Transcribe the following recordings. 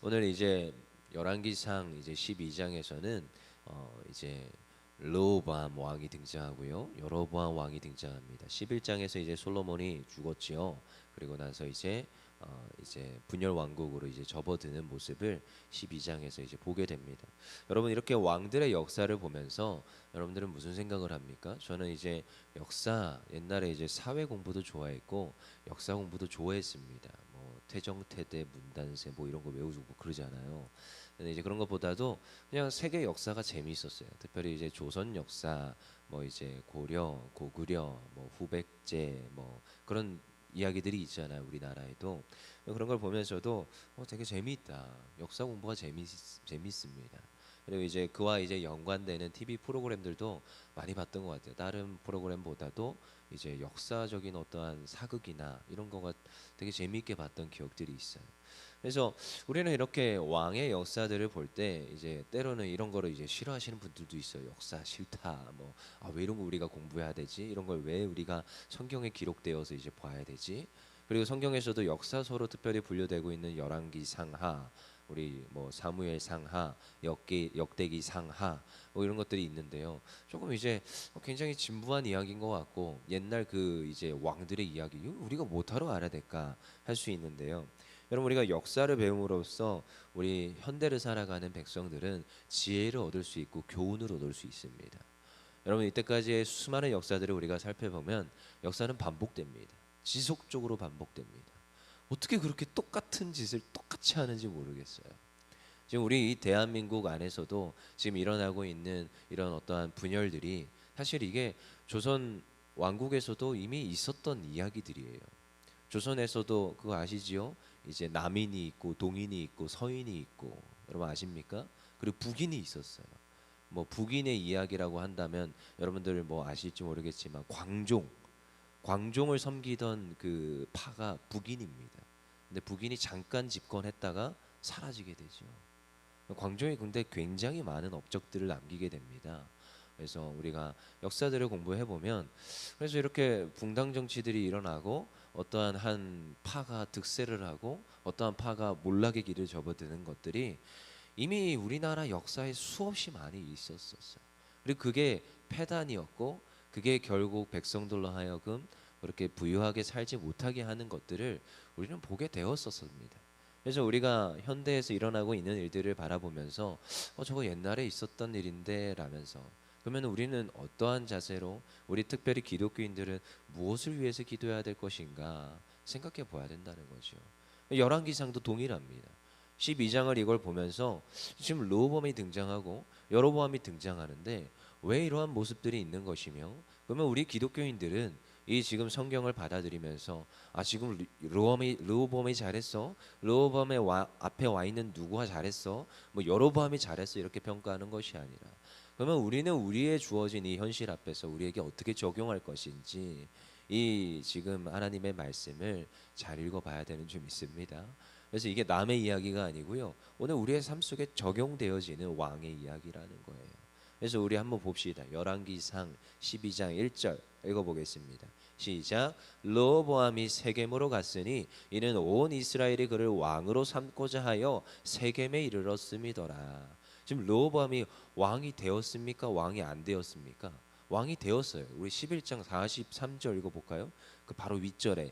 오늘 이제 열왕기상 이제 12장에서는 이제 르호보암 왕이 등장하고요. 여로보암 왕이 등장합니다. 11장에서 이제 솔로몬이 죽었지요. 그리고 나서 이제 분열 왕국으로 이제 접어드는 모습을 12장에서 이제 보게 됩니다. 여러분 이렇게 왕들의 역사를 보면서 여러분들은 무슨 생각을 합니까? 저는 이제 역사 옛날에 이제 사회 공부도 좋아했고 역사 공부도 좋아했습니다. 뭐 태정태대 문단세 뭐 이런 거 외우고 그러잖아요. 근데 이제 그런 것보다도 그냥 세계 역사가 재미있었어요. 특별히 이제 조선 역사, 뭐 이제 고려, 고구려, 뭐 후백제, 뭐 그런 이야기들이 있잖아요. 우리나라에도 그런 걸 보면서도 되게 재미있다. 역사 공부가 재밌습니다. 그리고 이제 그와 이제 연관되는 TV 프로그램들도 많이 봤던 것 같아요. 다른 프로그램보다도 이제 역사적인 어떠한 사극이나 이런 거가 되게 재미있게 봤던 기억들이 있어요. 그래서 우리는 이렇게 왕의 역사들을 볼 때 이제 때로는 이런 거를 이제 싫어하시는 분들도 있어요. 역사 싫다. 뭐 왜 이런 거 우리가 공부해야 되지? 이런 걸 왜 우리가 성경에 기록되어서 이제 봐야 되지? 그리고 성경에서도 역사서로 특별히 분류되고 있는 열왕기 상하, 우리 뭐 사무엘 상하, 역대기 상하 뭐 이런 것들이 있는데요. 조금 이제 굉장히 진부한 이야기인 것 같고 옛날 그 이제 왕들의 이야기 우리가 못하러 알아야 될까 할 수 있는데요. 여러분 우리가 역사를 배움으로써 우리 현대를 살아가는 백성들은 지혜를 얻을 수 있고 교훈을 얻을 수 있습니다. 여러분 이때까지의 수많은 역사들을 우리가 살펴보면 역사는 반복됩니다. 지속적으로 반복됩니다. 어떻게 그렇게 똑같은 짓을 똑같이 하는지 모르겠어요. 지금 우리 이 대한민국 안에서도 지금 일어나고 있는 이런 어떠한 분열들이 사실 이게 조선 왕국에서도 이미 있었던 이야기들이에요. 조선에서도 그거 아시지요? 이제 남인이 있고 동인이 있고 서인이 있고 여러분 아십니까? 그리고 북인이 있었어요. 뭐 북인의 이야기라고 한다면 여러분들 뭐 아실지 모르겠지만 광종을 섬기던 그 파가 북인입니다. 근데 북인이 잠깐 집권했다가 사라지게 되죠. 광종이 근데 굉장히 많은 업적들을 남기게 됩니다. 그래서 우리가 역사들을 공부해 보면 그래서 이렇게 붕당 정치들이 일어나고 어떠한 한 파가 득세를 하고 어떠한 파가 몰락의 길을 접어드는 것들이 이미 우리나라 역사에 수없이 많이 있었었어요. 그리고 그게 패단이었고 그게 결국 백성들로 하여금 그렇게 부유하게 살지 못하게 하는 것들을 우리는 보게 되었었습니다. 그래서 우리가 현대에서 일어나고 있는 일들을 바라보면서 저거 옛날에 있었던 일인데 라면서 그러면 우리는 어떠한 자세로 우리 특별히 기독교인들은 무엇을 위해서 기도해야 될 것인가 생각해 봐야 된다는 거죠. 열왕기상도 동일합니다. 12장을 이걸 보면서 지금 르호보암이 등장하고 여로보암이 등장하는데 왜 이러한 모습들이 있는 것이며 그러면 우리 기독교인들은 이 지금 성경을 받아들이면서 지금 르호보암이 잘했어 르호보암의 앞에 와 있는 누구가 잘했어 뭐 여로보암이 잘했어 이렇게 평가하는 것이 아니라 그러면 우리는 우리의 주어진 이 현실 앞에서 우리에게 어떻게 적용할 것인지 이 지금 하나님의 말씀을 잘 읽어봐야 되는 줄 믿습니다. 그래서 이게 남의 이야기가 아니고요. 오늘 우리의 삶 속에 적용되어지는 왕의 이야기라는 거예요. 그래서 우리 한번 봅시다. 열왕기상 12장 1절 읽어보겠습니다. 시작. 르호보암이 세겜으로 갔으니 이는 온 이스라엘이 그를 왕으로 삼고자 하여 세겜에 이르렀음이더라. 지금 르호보암이 왕이 되었습니까? 왕이 안 되었습니까? 왕이 되었어요. 우리 11장 43절 읽어볼까요? 그 바로 윗절에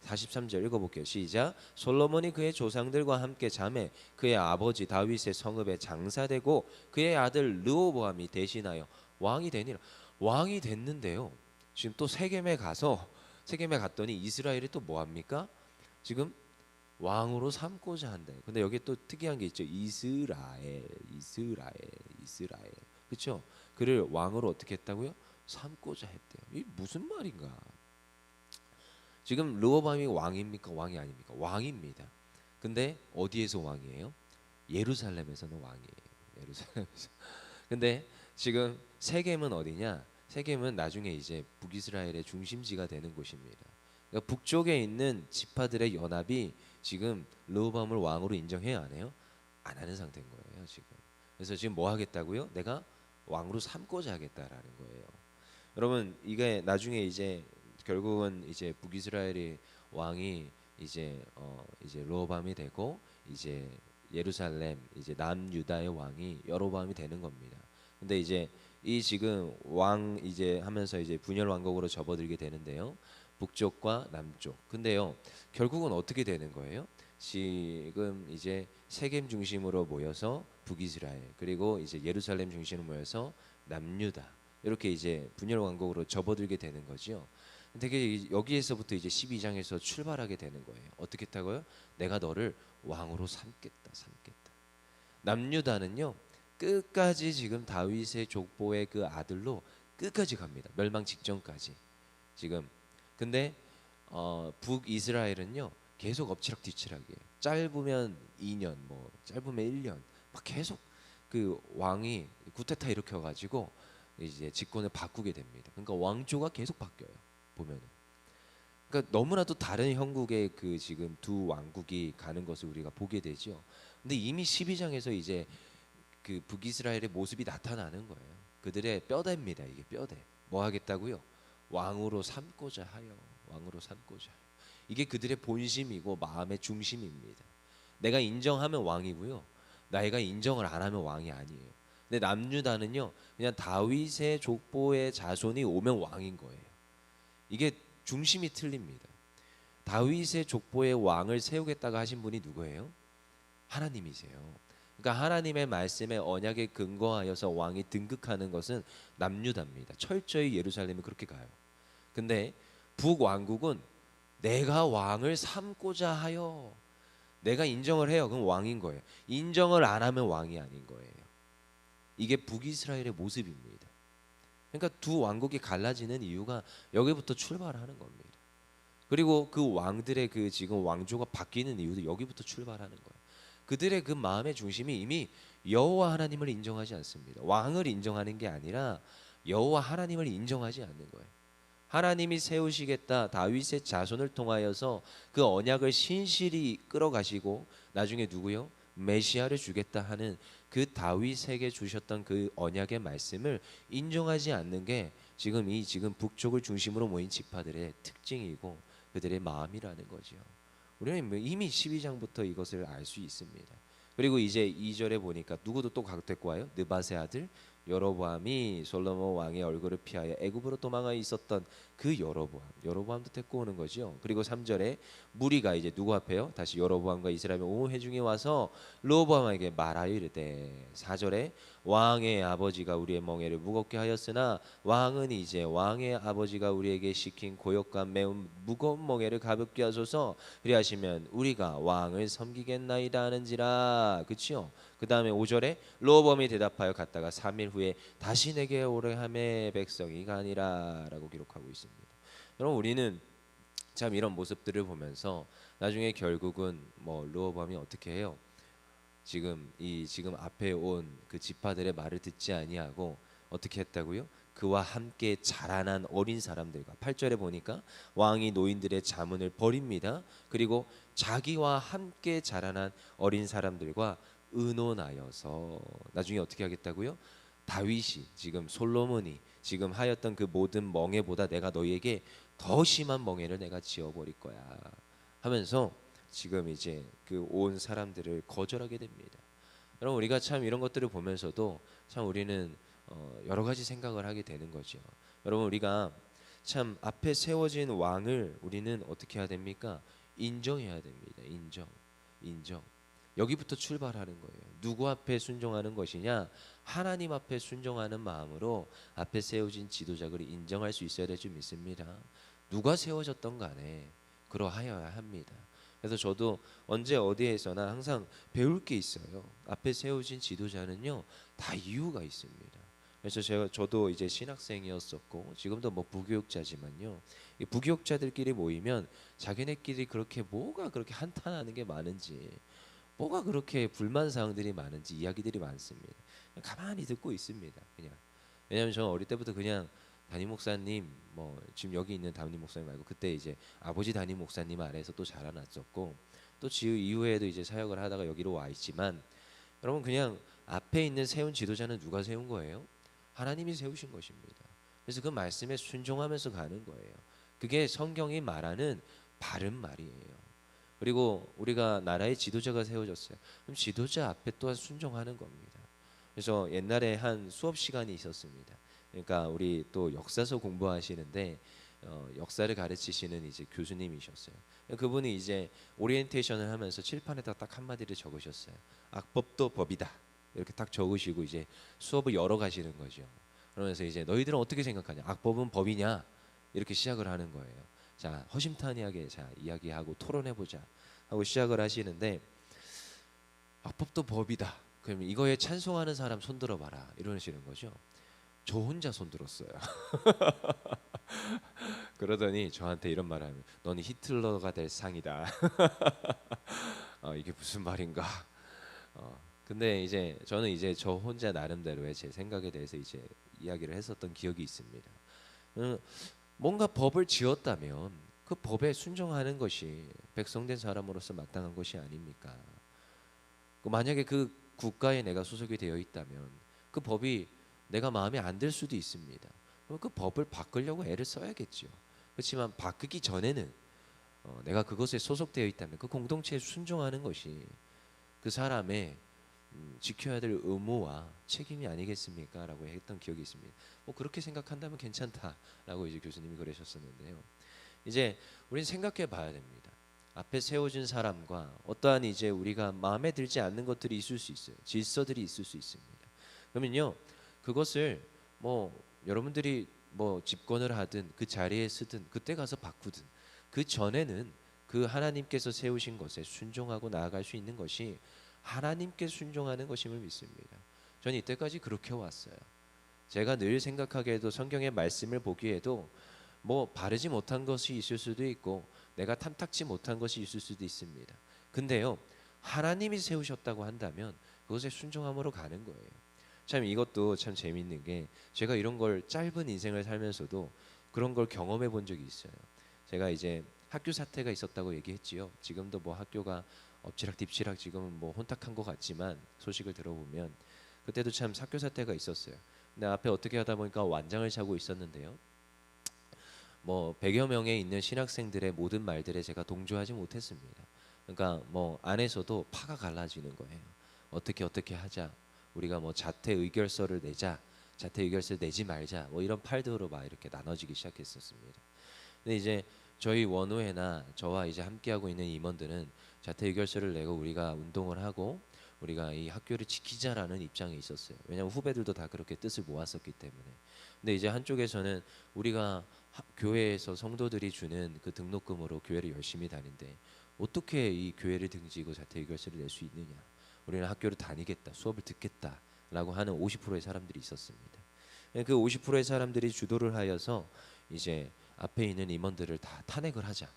43절 읽어볼게요. 시작. 솔로몬이 그의 조상들과 함께 잠에 그의 아버지 다윗의 성읍에 장사되고 그의 아들 르호보암이 대신하여 왕이 되니라. 왕이 됐는데요. 지금 또 세겜에 갔더니 이스라엘이 또 뭐합니까? 지금 왕으로 삼고자 한다. 근데 여기 또 특이한 게 있죠. 이스라엘. 그렇죠? 그를 왕으로 어떻게 했다고요? 삼고자 했대요. 이 무슨 말인가? 지금 르호보암이 왕입니까? 왕이 아닙니까? 왕입니다. 근데 어디에서 왕이에요? 예루살렘에서는 왕이에요. 예루살렘에서. 근데 지금 세겜은 어디냐? 세겜은 나중에 이제 북이스라엘의 중심지가 되는 곳입니다. 그러니까 북쪽에 있는 지파들의 연합이 지금 르호보암을 왕으로 인정해요, 안 해요? 안 하는 상태인 거예요, 지금. 그래서 지금 뭐 하겠다고요? 내가 왕으로 삼고자 하겠다라는 거예요. 여러분 이게 나중에 이제 결국은 이제 북이스라엘의 왕이 이제 르호밤이 되고 이제 예루살렘 이제 남유다의 왕이 여로보암이 되는 겁니다. 근데 이제 이 지금 왕 이제 하면서 이제 분열 왕국으로 접어들게 되는데요. 북쪽과 남쪽. 근데요. 결국은 어떻게 되는 거예요? 지금 이제 세겜 중심으로 모여서 북이스라엘 그리고 이제 예루살렘 중심으로 모여서 남유다 이렇게 이제 분열 왕국으로 접어들게 되는 거죠. 되게 여기에서부터 이제 12장에서 출발하게 되는 거예요. 어떻게 했다고요? 내가 너를 왕으로 삼겠다, 삼겠다. 남유다는요 끝까지 지금 다윗의 족보의 그 아들로 끝까지 갑니다. 멸망 직전까지 지금. 근데 북이스라엘은요 계속 엎치락뒤치락이에요. 짧으면 2년, 뭐 짧으면 1년, 막 계속 그 왕이 구테타 일으켜가지고 이제 집권을 바꾸게 됩니다. 그러니까 왕조가 계속 바뀌어요. 보면은. 그러니까 너무나도 다른 형국의 그 지금 두 왕국이 가는 것을 우리가 보게 되죠. 근데 이미 12장에서 이제 그 북이스라엘의 모습이 나타나는 거예요. 그들의 뼈대입니다. 이게 뼈대. 뭐 하겠다고요? 왕으로 삼고자 하여. 왕으로 삼고자 하여. 이게 그들의 본심이고 마음의 중심입니다. 내가 인정하면 왕이고요. 내가 인정을 안 하면 왕이 아니에요. 근데 남유다는요. 그냥 다윗의 족보의 자손이 오면 왕인 거예요. 이게 중심이 틀립니다. 다윗의 족보의 왕을 세우겠다고 하신 분이 누구예요? 하나님이세요. 그러니까 하나님의 말씀에 언약에 근거하여서 왕이 등극하는 것은 남유다입니다. 철저히 예루살렘이 그렇게 가요. 근데 북왕국은 내가 왕을 삼고자 하여 내가 인정을 해요. 그럼 왕인 거예요. 인정을 안 하면 왕이 아닌 거예요. 이게 북이스라엘의 모습입니다. 그러니까 두 왕국이 갈라지는 이유가 여기부터 출발하는 겁니다. 그리고 그 왕들의 그 지금 왕조가 바뀌는 이유도 여기부터 출발하는 거예요. 그들의 그 마음의 중심이 이미 여호와 하나님을 인정하지 않습니다. 왕을 인정하는 게 아니라 여호와 하나님을 인정하지 않는 거예요. 하나님이 세우시겠다 다윗의 자손을 통하여서 그 언약을 신실히 끌어가시고 나중에 누구요? 메시아를 주겠다 하는 그 다윗에게 주셨던 그 언약의 말씀을 인정하지 않는 게 지금 이 지금 북쪽을 중심으로 모인 지파들의 특징이고 그들의 마음이라는 거죠. 우리는 이미 12장부터 이것을 알 수 있습니다. 그리고 이제 2절에 보니까 누구도 또 데리고 와요. 느밧의 아들 여로보암이 솔로몬 왕의 얼굴을 피하여 애굽으로 도망하 있었던 그 여로보암도 데리고 오는 거죠. 그리고 3절에 무리가 이제 누구 앞에요? 다시 여로보암과 이스라엘 온 회중이 와서 르호보암에게 말하여 이르되 4절에 왕의 아버지가 우리의 멍에를 무겁게 하였으나 왕은 이제 왕의 아버지가 우리에게 시킨 고역과 매우 무거운 멍에를 가볍게 하소서 그리하시면 우리가 왕을 섬기겠나이다 하는지라. 그치요? 그 다음에 5절에 르호보암이 대답하여 갔다가 3일 후에 다시 내게 오래 하매 백성이 가니라 라고 기록하고 있습니다. 여러분 우리는 참 이런 모습들을 보면서 나중에 결국은 뭐 르호보암이 어떻게 해요? 지금 앞에 온 그 지파들의 말을 듣지 아니하고 어떻게 했다고요? 그와 함께 자라난 어린 사람들과 8절에 보니까 왕이 노인들의 자문을 버립니다. 그리고 자기와 함께 자라난 어린 사람들과 의논하여서 나중에 어떻게 하겠다고요? 다윗이 지금 솔로몬이 지금 하였던 그 모든 멍에보다 내가 너희에게 더 심한 멍에를 내가 지어버릴 거야 하면서 지금 이제 그 온 사람들을 거절하게 됩니다. 여러분 우리가 참 이런 것들을 보면서도 참 우리는 여러 가지 생각을 하게 되는 거죠. 여러분 우리가 참 앞에 세워진 왕을 우리는 어떻게 해야 됩니까? 인정해야 됩니다. 인정. 여기부터 출발하는 거예요. 누구 앞에 순종하는 것이냐? 하나님 앞에 순종하는 마음으로 앞에 세워진 지도자를 인정할 수 있어야 될 줄 믿습니다. 누가 세워졌던 간에 그러하여야 합니다. 그래서 저도 언제 어디에서나 항상 배울 게 있어요. 앞에 세워진 지도자는요 다 이유가 있습니다. 그래서 저도 이제 신학생이었었고 지금도 뭐 부교육자지만요. 이 부교육자들끼리 모이면 자기네끼리 그렇게 뭐가 그렇게 한탄하는 게 많은지 뭐가 그렇게 불만 사항들이 많은지 이야기들이 많습니다. 가만히 듣고 있습니다. 그냥 왜냐하면 저는 어릴 때부터 그냥 담임 목사님 뭐 지금 여기 있는 담임 목사님 말고 그때 이제 아버지 담임 목사님 아래에서 또 자라났었고 또 이후에도 이제 사역을 하다가 여기로 와 있지만 여러분 그냥 앞에 있는 세운 지도자는 누가 세운 거예요? 하나님이 세우신 것입니다. 그래서 그 말씀에 순종하면서 가는 거예요. 그게 성경이 말하는 바른 말이에요. 그리고 우리가 나라의 지도자가 세워졌어요. 그럼 지도자 앞에 또한 순종하는 겁니다. 그래서 옛날에 한 수업 시간이 있었습니다. 그러니까 우리 또 역사서 공부하시는데 역사를 가르치시는 이제 교수님이셨어요. 그분이 이제 오리엔테이션을 하면서 칠판에다 딱 한마디를 적으셨어요. 악법도 법이다. 이렇게 딱 적으시고 이제 수업을 열어가시는 거죠. 그러면서 이제 너희들은 어떻게 생각하냐? 악법은 법이냐? 이렇게 시작을 하는 거예요. 자, 허심탄회하게 자 이야기하고 토론해보자 하고 시작을 하시는데 악법도 법이다. 그럼 이거에 찬송하는 사람 손 들어봐라 이러시는 거죠. 저 혼자 손 들었어요. 그러더니 저한테 이런 말을 하면 너는 히틀러가 될 상이다. 이게 무슨 말인가? 근데 이제 저는 이제 저 혼자 나름대로의 제 생각에 대해서 이제 이야기를 했었던 기억이 있습니다. 뭔가 법을 지었다면 그 법에 순종하는 것이 백성된 사람으로서 마땅한 것이 아닙니까? 만약에 그 국가에 내가 소속이 되어 있다면 그 법이 내가 마음에 안 들 수도 있습니다. 그럼 그 법을 바꾸려고 애를 써야겠죠. 그렇지만 바꾸기 전에는 내가 그것에 소속되어 있다면 그 공동체에 순종하는 것이 그 사람의 지켜야 될 의무와 책임이 아니겠습니까? 라고 했던 기억이 있습니다. 뭐 그렇게 생각한다면 괜찮다라고 이제 교수님이 그러셨었는데요. 이제 우리는 생각해 봐야 됩니다. 앞에 세워진 사람과 어떠한 이제 우리가 마음에 들지 않는 것들이 있을 수 있어요. 질서들이 있을 수 있습니다. 그러면요, 그것을 뭐 여러분들이 뭐 집권을 하든 그 자리에 쓰든 그때 가서 바꾸든 그 전에는 그 하나님께서 세우신 것에 순종하고 나아갈 수 있는 것이 하나님께 순종하는 것임을 믿습니다. 저는 이때까지 그렇게 왔어요. 제가 늘 생각하기에도 성경의 말씀을 보기에도 뭐 바르지 못한 것이 있을 수도 있고 내가 탐탁지 못한 것이 있을 수도 있습니다. 근데요, 하나님이 세우셨다고 한다면 그것에 순종함으로 가는 거예요. 참 이것도 참 재밌는 게 제가 이런 걸 짧은 인생을 살면서도 그런 걸 경험해 본 적이 있어요. 제가 이제 학교 사태가 있었다고 얘기했지요. 지금도 뭐 학교가 엎치락뒤치락 지금은 뭐 혼탁한 것 같지만 소식을 들어보면 그때도 참 학교 사태가 있었어요. 근데 앞에 어떻게 하다 보니까 완장을 차고 있었는데요. 뭐 100여 명에 있는 신학생들의 모든 말들에 제가 동조하지 못했습니다. 그러니까 뭐 안에서도 파가 갈라지는 거예요. 어떻게 하자. 우리가 뭐 자퇴 의결서를 내자. 자퇴 의결서 내지 말자. 뭐 이런 팔들로 막 이렇게 나눠지기 시작했었습니다. 근데 이제 저희 원우회나 저와 이제 함께하고 있는 임원들은 자퇴 의결서를 내고 우리가 운동을 하고 우리가 이 학교를 지키자라는 입장에 있었어요. 왜냐하면 후배들도 다 그렇게 뜻을 모았었기 때문에. 근데 이제 한쪽에서는 우리가 교회에서 성도들이 주는 그 등록금으로 교회를 열심히 다닌데 어떻게 이 교회를 등지고 자퇴 의결서를 낼 수 있느냐? 우리는 학교를 다니겠다, 수업을 듣겠다라고 하는 50%의 사람들이 있었습니다. 그 50%의 사람들이 주도를 하여서 이제 앞에 있는 임원들을 다 탄핵을 하자.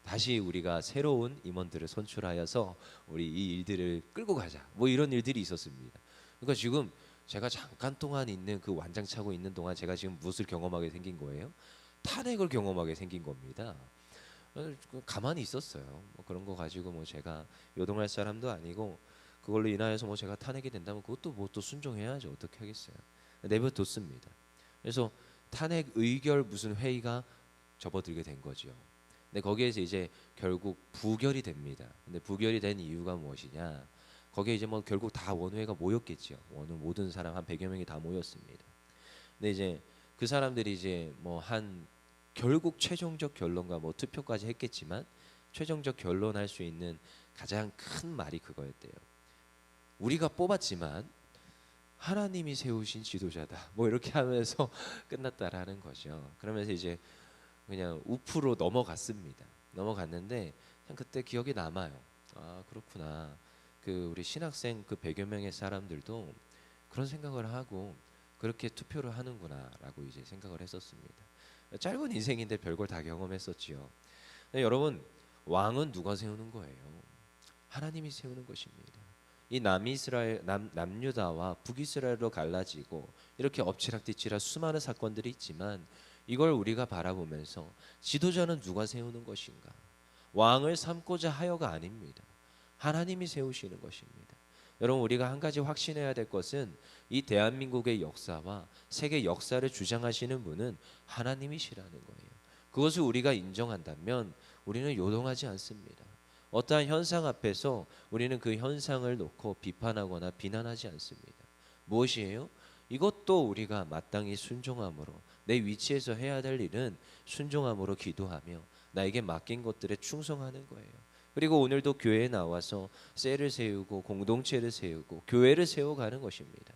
다시 우리가 새로운 임원들을 선출하여서 우리 이 일들을 끌고 가자. 뭐 이런 일들이 있었습니다. 그러니까 지금 제가 잠깐 동안 있는 그 완장 차고 있는 동안 제가 지금 무엇을 경험하게 생긴 거예요? 탄핵을 경험하게 생긴 겁니다. 가만히 있었어요. 뭐 그런 거 가지고 뭐 제가 요동할 사람도 아니고 그걸로 인하여서 뭐 제가 탄핵이 된다면 그것도 뭐 또 순종해야죠. 어떻게 하겠어요? 내버려뒀습니다. 그래서 탄핵 의결 무슨 회의가 접어들게 된 거죠. 근데 거기에서 이제 결국 부결이 됩니다. 근데 부결이 된 이유가 무엇이냐? 거기에 이제 뭐 결국 다 원우회가 모였겠죠. 원우 모든 사람 한 100여 명이 다 모였습니다. 근데 이제 그 사람들이 이제 뭐 한 결국 최종적 결론과 뭐 투표까지 했겠지만 최종적 결론할 수 있는 가장 큰 말이 그거였대요. 우리가 뽑았지만 하나님이 세우신 지도자다. 뭐 이렇게 하면서 끝났다라는 거죠. 그러면서 이제 그냥 우프로 넘어갔습니다. 넘어갔는데 참 그때 기억이 남아요. 아 그렇구나. 그 우리 신학생 그 100여 명의 사람들도 그런 생각을 하고 그렇게 투표를 하는구나라고 이제 생각을 했었습니다. 짧은 인생인데 별걸 다 경험했었지요. 여러분 왕은 누가 세우는 거예요? 하나님이 세우는 것입니다. 이 남이스라엘 남유다와 북이스라엘로 갈라지고 이렇게 엎치락뒤치락 수많은 사건들이 있지만 이걸 우리가 바라보면서 지도자는 누가 세우는 것인가? 왕을 삼고자 하여가 아닙니다. 하나님이 세우시는 것입니다. 여러분 우리가 한 가지 확신해야 될 것은 이 대한민국의 역사와 세계 역사를 주장하시는 분은 하나님이시라는 거예요. 그것을 우리가 인정한다면 우리는 요동하지 않습니다. 어떠한 현상 앞에서 우리는 그 현상을 놓고 비판하거나 비난하지 않습니다. 무엇이에요? 이것도 우리가 마땅히 순종함으로 내 위치에서 해야 될 일은 순종함으로 기도하며 나에게 맡긴 것들에 충성하는 거예요. 그리고 오늘도 교회에 나와서 셀을 세우고 공동체를 세우고 교회를 세워가는 것입니다.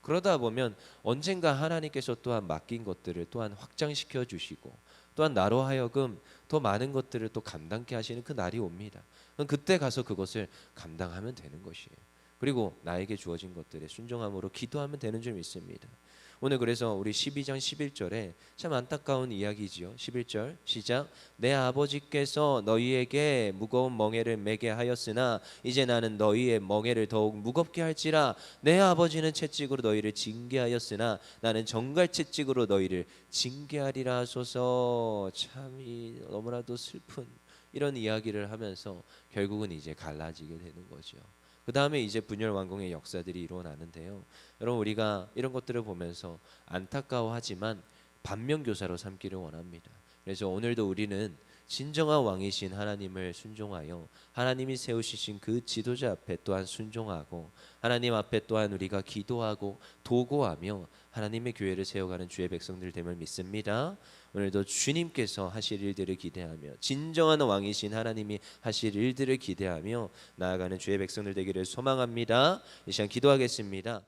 그러다 보면 언젠가 하나님께서 또한 맡긴 것들을 또한 확장시켜 주시고 또한 나로 하여금 더 많은 것들을 또 감당케 하시는 그 날이 옵니다. 그럼 그때 가서 그것을 감당하면 되는 것이에요. 그리고 나에게 주어진 것들에 순종함으로 기도하면 되는 줄 믿습니다. 오늘 그래서 우리 12장 11절에 참 안타까운 이야기지요. 11절 시작. 내 아버지께서 너희에게 무거운 멍에를 매게 하였으나 이제 나는 너희의 멍에를 더욱 무겁게 할지라. 내 아버지는 채찍으로 너희를 징계하였으나 나는 정갈 채찍으로 너희를 징계하리라 하소서. 참이 너무나도 슬픈 이런 이야기를 하면서 결국은 이제 갈라지게 되는 거죠. 그 다음에 이제 분열 완공의 역사들이 일어나는데요. 여러분 우리가 이런 것들을 보면서 안타까워하지만 반면교사로 삼기를 원합니다. 그래서 오늘도 우리는 진정한 왕이신 하나님을 순종하여 하나님이 세우시신 그 지도자 앞에 또한 순종하고 하나님 앞에 또한 우리가 기도하고 도구하며 하나님의 교회를 세워가는 주의 백성들 됨을 믿습니다. 오늘도 주님께서 하실 일들을 기대하며 진정한 왕이신 하나님이 하실 일들을 기대하며 나아가는 주의 백성들 되기를 소망합니다. 이 시간 기도하겠습니다.